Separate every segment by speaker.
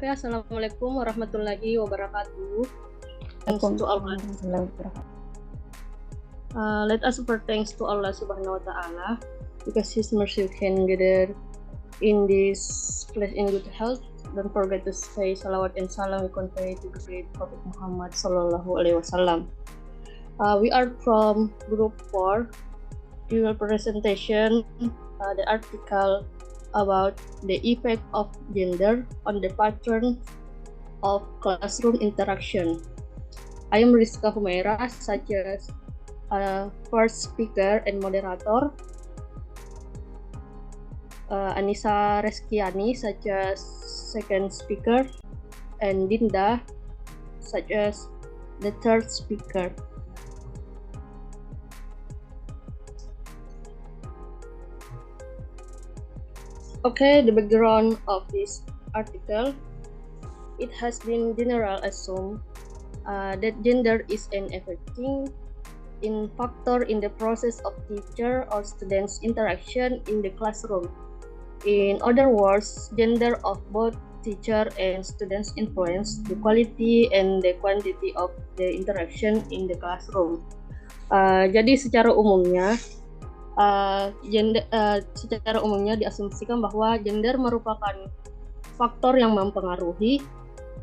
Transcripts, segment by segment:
Speaker 1: Okay, Assalamualaikum warahmatullahi wabarakatuh. Thanks to Allah. Let us offer thanks to Allah Subhanahu wa Ta'ala because His mercy can gather in this place in good health. Don't forget to say salawat and salam we convey to the great Prophet Muhammad Sallallahu Alaihi Wasallam. We are from Group 4. We will presentation the article about the effect of gender on the pattern of classroom interaction. I am Rizka Humaira, such as first speaker and moderator. Anissa Reskiani, such as second speaker, and Dinda, such as the third speaker. Okay, the background of this article. It has been generally assumed that gender is an affecting factor in the process of teacher or students' interaction in the classroom. In other words, gender of both teacher and students influence the quality and the quantity of the interaction in the classroom. Jadi secara umumnya diasumsikan bahwa gender merupakan faktor yang mempengaruhi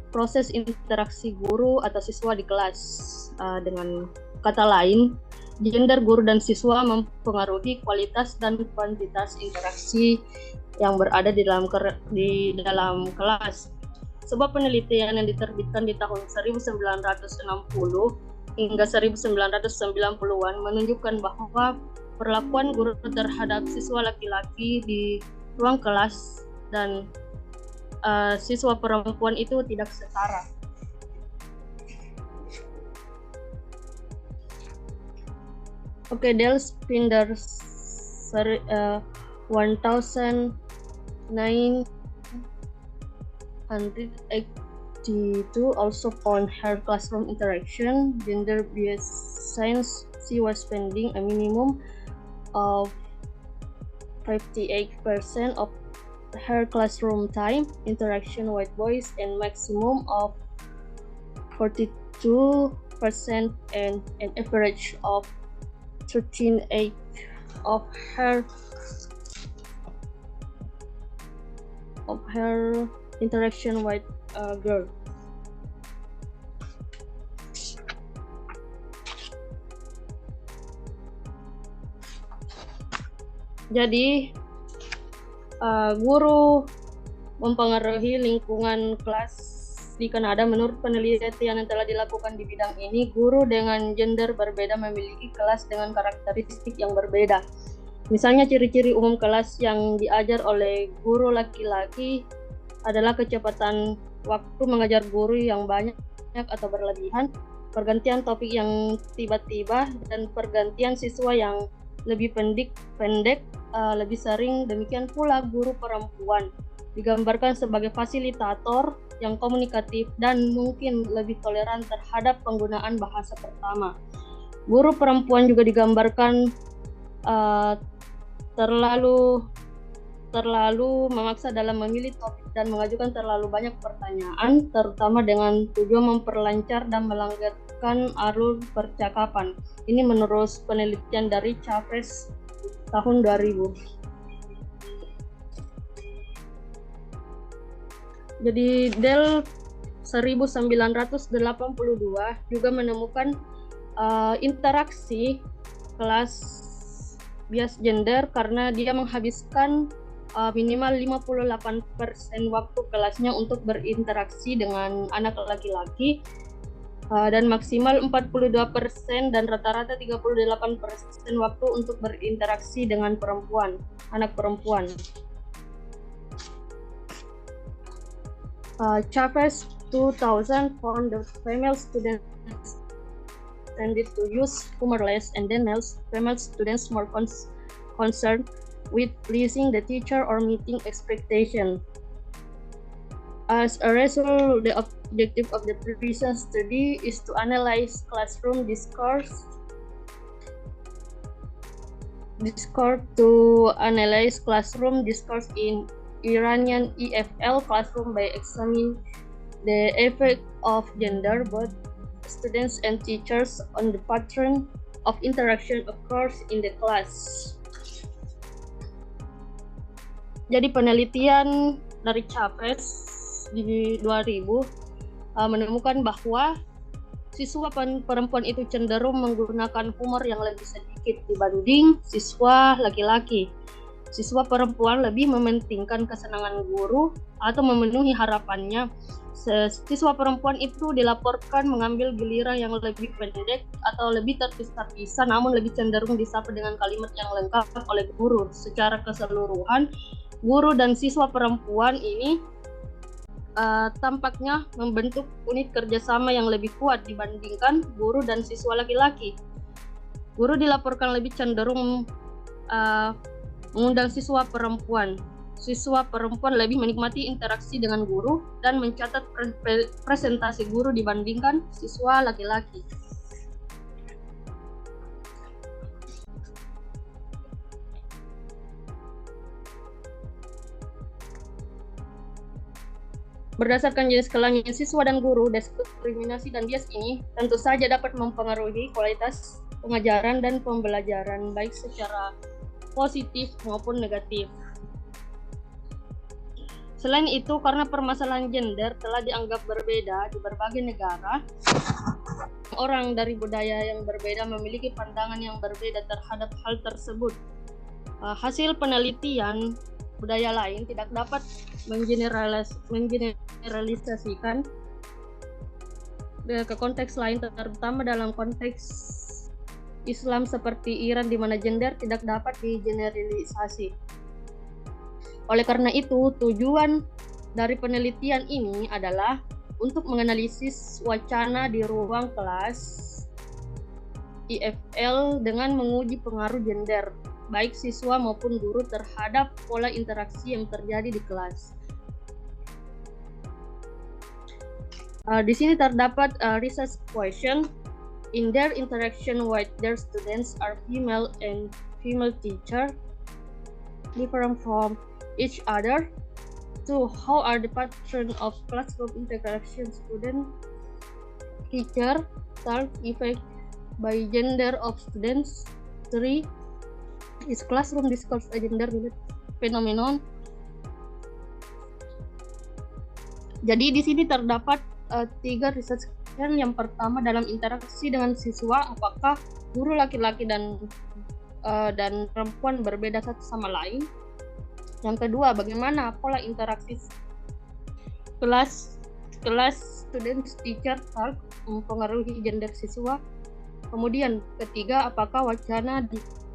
Speaker 1: proses interaksi guru atau siswa di kelas. Dengan kata lain, gender guru dan siswa mempengaruhi kualitas dan kuantitas interaksi yang berada di dalam kelas. Sebuah penelitian yang diterbitkan di tahun 1960 hingga 1990-an menunjukkan bahwa perlakuan guru terhadap siswa laki-laki di ruang kelas dan siswa perempuan itu tidak setara. Okay, Dale Spinders 1982 also found her classroom interaction gender-based since she was spending a minimum of 58% of her classroom time interaction with boys and maximum of 42% and an average of 13.8 of her interaction with a girl. Jadi guru mempengaruhi lingkungan kelas di Kanada. Menurut penelitian yang telah dilakukan di bidang ini, guru dengan gender berbeda memiliki kelas dengan karakteristik yang berbeda. Misalnya ciri-ciri umum kelas yang diajar oleh guru laki-laki adalah kecepatan waktu mengajar guru yang banyak atau berlebihan, pergantian topik yang tiba-tiba, dan pergantian siswa yang lebih pendek lebih sering. Demikian pula guru perempuan digambarkan sebagai fasilitator yang komunikatif dan mungkin lebih toleran terhadap penggunaan bahasa pertama. Guru perempuan juga digambarkan terlalu memaksa dalam memilih topik dan mengajukan terlalu banyak pertanyaan, terutama dengan tujuan memperlancar dan melanggarkan alur percakapan. Ini menurut penelitian dari Chavez tahun 2000. Jadi Dell 1982 juga menemukan interaksi kelas bias gender karena dia menghabiskan minimal 58% waktu kelasnya untuk berinteraksi dengan anak laki-laki dan maksimal 42% dan rata-rata 38% waktu untuk berinteraksi dengan anak perempuan. Chavez 2000 found that female students tended to use humor less, and then female students more concerned with pleasing the teacher or meeting expectation. As a result, the objective of the previous study is to analyze classroom discourse in Iranian EFL classroom by examining The effect of gender, both students and teachers, on the pattern of interaction occurs in the class. Jadi penelitian dari Chapes di 2000 menemukan bahwa siswa perempuan itu cenderung menggunakan humor yang lebih sedikit dibanding siswa laki-laki. Siswa perempuan lebih mementingkan kesenangan guru atau memenuhi harapannya. Siswa perempuan itu dilaporkan mengambil giliran yang lebih pendek atau lebih terpisah-pisah, namun lebih cenderung disapa dengan kalimat yang lengkap oleh guru. Secara keseluruhan, guru dan siswa perempuan ini tampaknya membentuk unit kerjasama yang lebih kuat dibandingkan guru dan siswa laki-laki. Guru dilaporkan lebih cenderung mengundang siswa perempuan. Siswa perempuan lebih menikmati interaksi dengan guru dan mencatat presentasi guru dibandingkan siswa laki-laki. Berdasarkan jenis kelamin siswa dan guru, diskriminasi dan bias ini tentu saja dapat mempengaruhi kualitas pengajaran dan pembelajaran, baik secara positif maupun negatif. Selain itu, karena permasalahan gender telah dianggap berbeda di berbagai negara, orang dari budaya yang berbeda memiliki pandangan yang berbeda terhadap hal tersebut. Hasil penelitian budaya lain tidak dapat menggeneralisasikan ke konteks lain, terutama dalam konteks Islam seperti Iran, di mana gender tidak dapat digeneralisasi. Oleh karena itu, tujuan dari penelitian ini adalah untuk menganalisis wacana di ruang kelas IFL dengan menguji pengaruh gender, baik siswa maupun guru terhadap pola interaksi yang terjadi di kelas. Di sini terdapat research question. In their interaction with their students, are female and female teacher different from each other? 2. How are the pattern of classroom interaction student-teacher talk affected by gender of students? 3. Is classroom discourse a gender-related phenomenon? Jadi di sini terdapat 3 research question. Yang pertama, dalam interaksi dengan siswa, apakah guru laki-laki dan perempuan berbeda satu sama lain? Yang kedua, bagaimana pola interaksi kelas student teacher talk mempengaruhi gender siswa? Kemudian ketiga, apakah wacana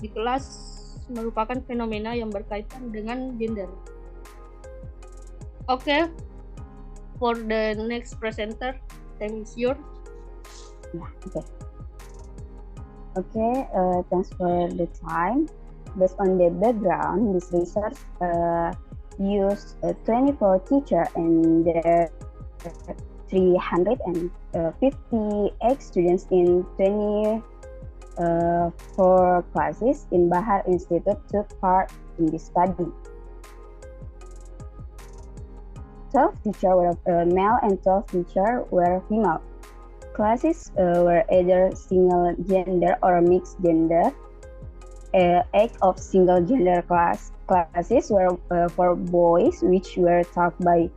Speaker 1: di kelas merupakan fenomena yang berkaitan dengan gender? Okay, for the next presenter, time is yours.
Speaker 2: Thanks for the time. Based on the background, this research used 24 teachers and their 358 students in 24 classes in Bahar Institute took part in this study. 12 teachers were male and 12 teachers were female. Classes were either single gender or mixed gender. 8 of single gender classes were for boys, which were taught by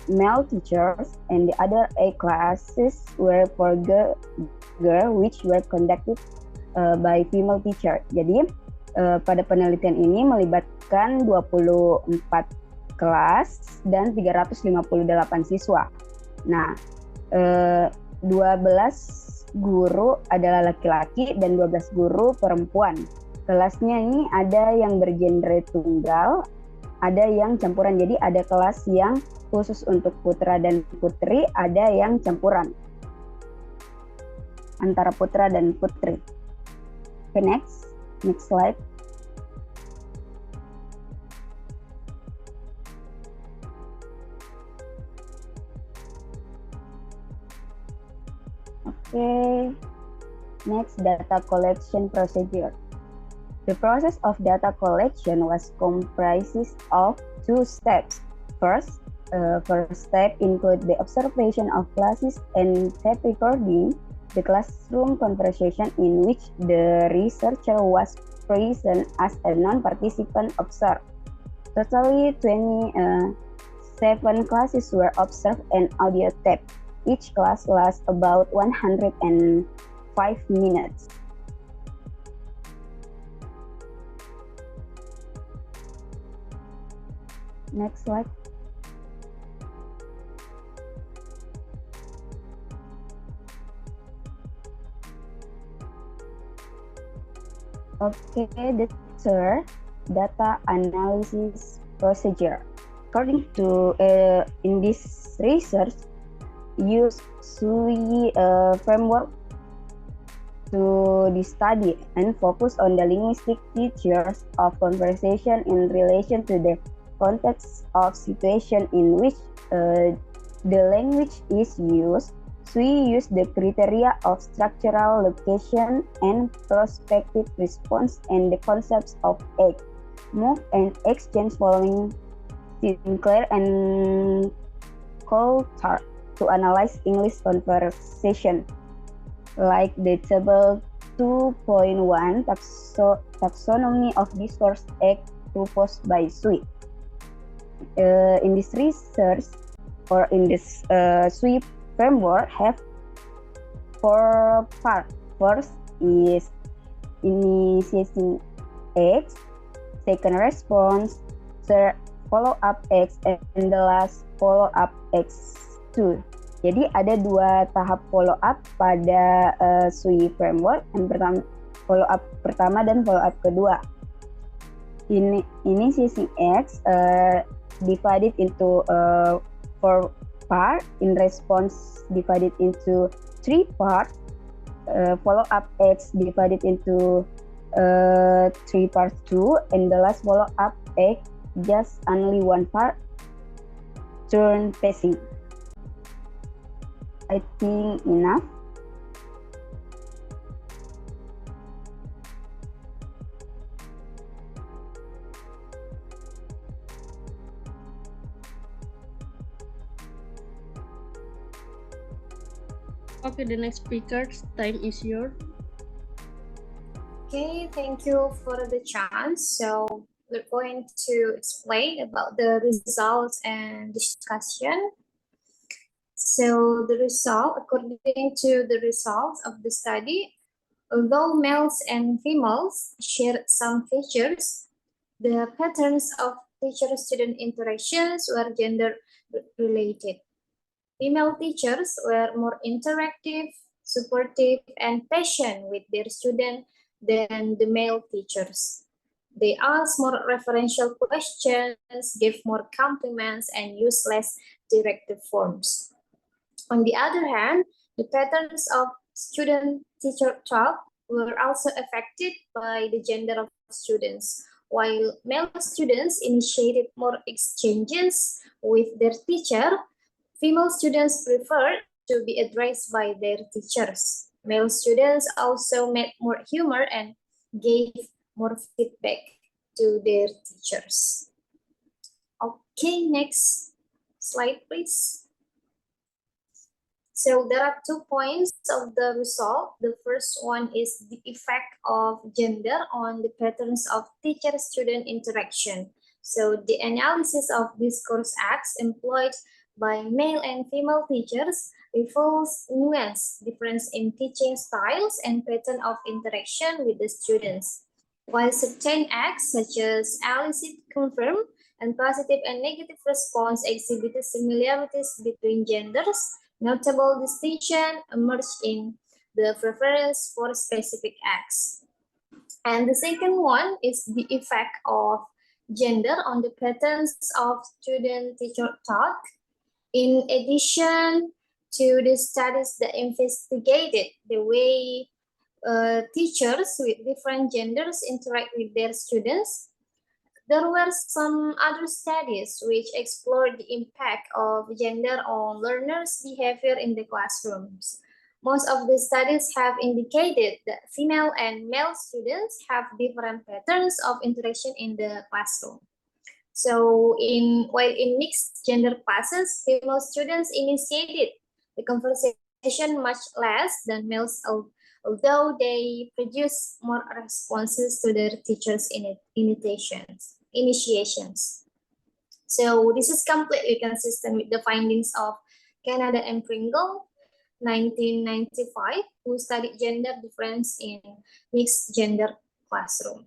Speaker 2: male teachers, and the other 8 classes were for girl, which were conducted by female teacher. Jadi pada penelitian ini melibatkan 24 kelas dan 358 siswa. Nah, 12 guru adalah laki-laki dan 12 guru perempuan. Kelasnya ini ada yang bergenre tunggal, ada yang campuran. Jadi ada kelas yang khusus untuk putra dan putri, ada yang campuran antara putra dan putri. Okay, next slide. Okay, next, data collection procedure. The process of data collection was comprises of 2 steps. First, First step include the observation of classes and tape recording the classroom conversation in which the researcher was present as a non-participant observer. Totally 27 classes were observed and audio tape. Each class lasts about 105 minutes. Next slide. Okay, the third data analysis procedure. According to in this research, use SWI framework to the study and focus on the linguistic features of conversation in relation to the context of situation in which the language is used. SWI use the criteria of structural location and prospective response and the concepts of act, move, and exchange following Sinclair and Coulthard to analyze English conversation, like the table 2.1 taxonomy of discourse act proposed by SWI. In this research, or in this SWI framework, have 4 parts. First is initiating X, second response, third follow-up X, and the last follow-up X2. Jadi ada 2 tahap follow-up pada SWI framework. Yang pertama follow-up pertama dan follow-up kedua. Initiating X divided into 4 part, in response divided into 3 part, follow-up X divided into 3 parts too, and the last follow-up X just only 1 part, turn pacing. I think enough.
Speaker 1: Okay, the next speaker's time is yours.
Speaker 3: Okay, thank you for the chance. So we're going to explain about the results and discussion. So the result, according to the results of the study, although males and females share some features, the patterns of teacher-student interactions were gender-related. Female teachers were more interactive, supportive, and patient with their students than the male teachers. They asked more referential questions, gave more compliments, and used less directive forms. On the other hand, the patterns of student-teacher talk were also affected by the gender of students. While male students initiated more exchanges with their teacher, female students preferred to be addressed by their teachers. Male students also made more humor and gave more feedback to their teachers. Okay, next slide, please. So there are 2 points of the result. The first one is the effect of gender on the patterns of teacher-student interaction. So the analysis of discourse acts employed by male and female teachers reveals nuance difference in teaching styles and pattern of interaction with the students. While certain acts such as elicit, confirm, and positive and negative response exhibited similarities between genders, notable distinction emerged in the preference for specific acts. And the second one is the effect of gender on the patterns of student-teacher talk. In addition to the studies that investigated the way teachers with different genders interact with their students, there were some other studies which explored the impact of gender on learners' behavior in the classrooms. Most of the studies have indicated that female and male students have different patterns of interaction in the classroom. So while in mixed gender classes, female students initiated the conversation much less than males, although they produce more responses to their teachers' initiations. So this is completely consistent with the findings of Canada and Pringle, 1995, who studied gender difference in mixed gender classroom.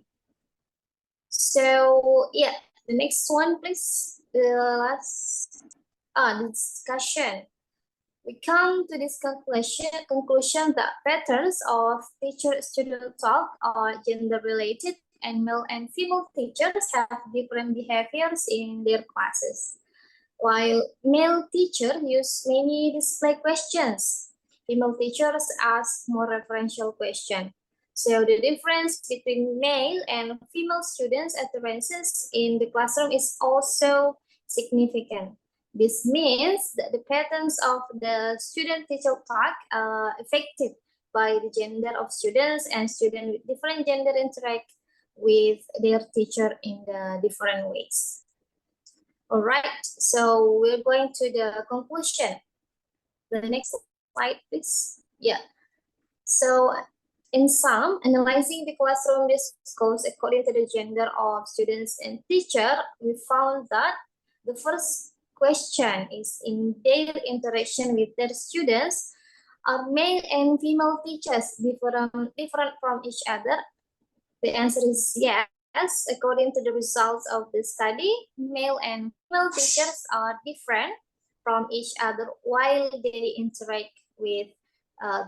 Speaker 3: So yeah, the next one, please. The last discussion. We come to this conclusion that patterns of teacher-student talk are gender-related, and male and female teachers have different behaviors in their classes. While male teachers use many display questions, female teachers ask more referential questions. So the difference between male and female students' utterances in the classroom is also significant. This means that the patterns of the student-teacher talk are affected by the gender of students, and students with different gender interact with their teacher in the different ways. All right, so we're going to the conclusion. The next slide, please. Yeah. So in sum, analyzing the classroom discourse according to the gender of students and teacher, we found that the first question is in their interaction with their students, are male and female teachers different from each other? The answer is yes. According to the results of the study, male and female teachers are different from each other while they interact with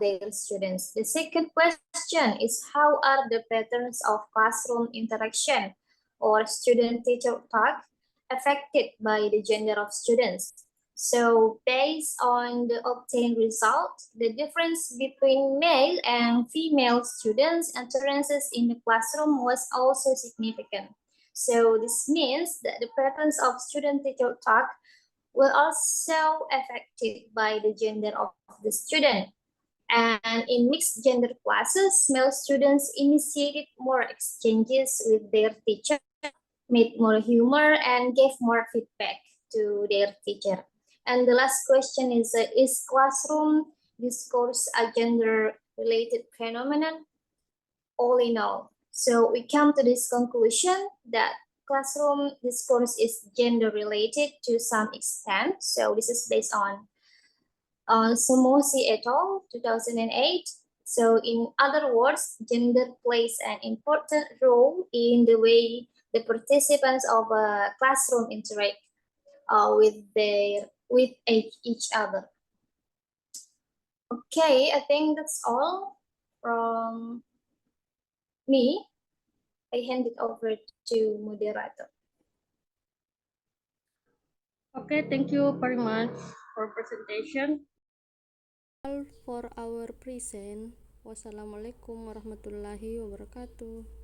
Speaker 3: their students. The second question is, how are the patterns of classroom interaction or student-teacher talk affected by the gender of students? So based on the obtained result, the difference between male and female students' utterances in the classroom was also significant. So this means that the patterns of student-teacher talk were also affected by the gender of the student. And in mixed gender classes, male students initiated more exchanges with their teacher, made more humor, and gave more feedback to their teacher. And the last question is classroom discourse a gender-related phenomenon? All in all, so we come to this conclusion that classroom discourse is gender-related to some extent. So this is based on Somosi et al., 2008. So in other words, gender plays an important role in the way the participants of a classroom interact with each other. Okay, I think that's all from me. I hand it over to moderator.
Speaker 1: Okay, thank you very much for presentation.
Speaker 4: For our present. Wassalamualaikum warahmatullahi wabarakatuh.